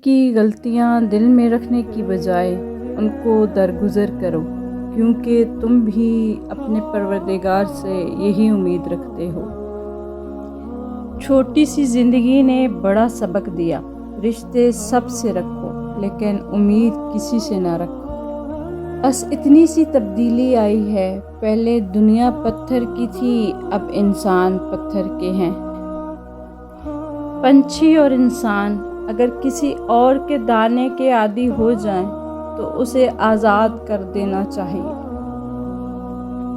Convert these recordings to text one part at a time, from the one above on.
کی غلطیاں دل میں رکھنے کی بجائے ان کو درگزر کرو، کیونکہ تم بھی اپنے پروردگار سے یہی امید رکھتے ہو۔ چھوٹی سی زندگی نے بڑا سبق دیا، رشتے سب سے رکھو لیکن امید کسی سے نہ رکھو۔ بس اتنی سی تبدیلی آئی ہے، پہلے دنیا پتھر کی تھی، اب انسان پتھر کے ہیں۔ پنچھی اور انسان اگر کسی اور کے دانے کے عادی ہو جائیں تو اسے آزاد کر دینا چاہیے۔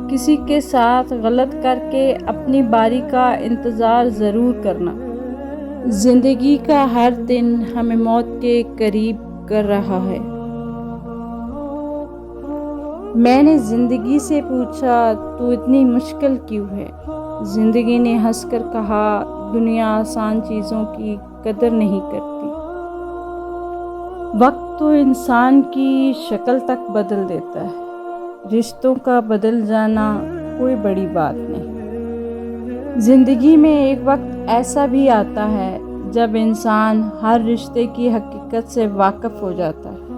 کسی کے ساتھ غلط کر کے اپنی باری کا انتظار ضرور کرنا۔ زندگی کا ہر دن ہمیں موت کے قریب کر رہا ہے۔ میں نے زندگی سے پوچھا، تو اتنی مشکل کیوں ہے؟ زندگی نے ہنس کر کہا، دنیا آسان چیزوں کی قدر نہیں کرتی۔ وقت تو انسان کی شکل تک بدل دیتا ہے، رشتوں کا بدل جانا کوئی بڑی بات نہیں۔ زندگی میں ایک وقت ایسا بھی آتا ہے جب انسان ہر رشتے کی حقیقت سے واقف ہو جاتا ہے۔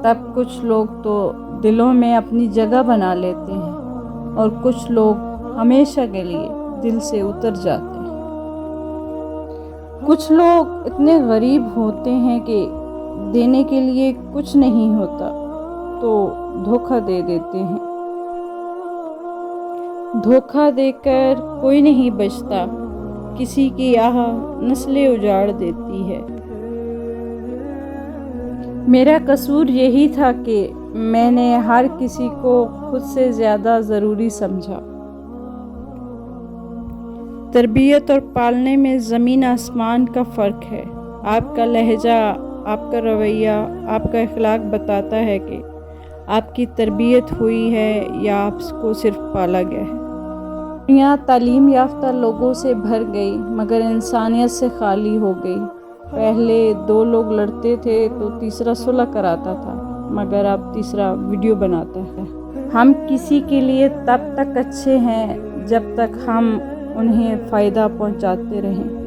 تب کچھ لوگ تو دلوں میں اپنی جگہ بنا لیتے ہیں اور کچھ لوگ ہمیشہ کے لیے دل سے اتر جاتے ہیں۔ کچھ لوگ اتنے غریب ہوتے ہیں کہ دینے کے لیے کچھ نہیں ہوتا تو دھوکہ دے دیتے ہیں۔ دھوکہ دے کر کوئی نہیں بچتا، کسی کی آہ نسلیں اجاڑ دیتی ہے۔ میرا قصور یہی تھا کہ میں نے ہر کسی کو خود سے زیادہ ضروری سمجھا۔ تربیت اور پالنے میں زمین آسمان کا فرق ہے۔ آپ کا لہجہ، آپ کا رویہ، آپ کا اخلاق بتاتا ہے کہ آپ کی تربیت ہوئی ہے یا آپ کو صرف پالا گیا ہے۔ دنیا تعلیم یافتہ لوگوں سے بھر گئی مگر انسانیت سے خالی ہو گئی۔ پہلے دو لوگ لڑتے تھے تو تیسرا صلح کراتا تھا، مگر اب تیسرا ویڈیو بناتا ہے۔ ہم کسی کے لیے تب تک اچھے ہیں جب تک ہم انہیں فائدہ پہنچاتے رہیں۔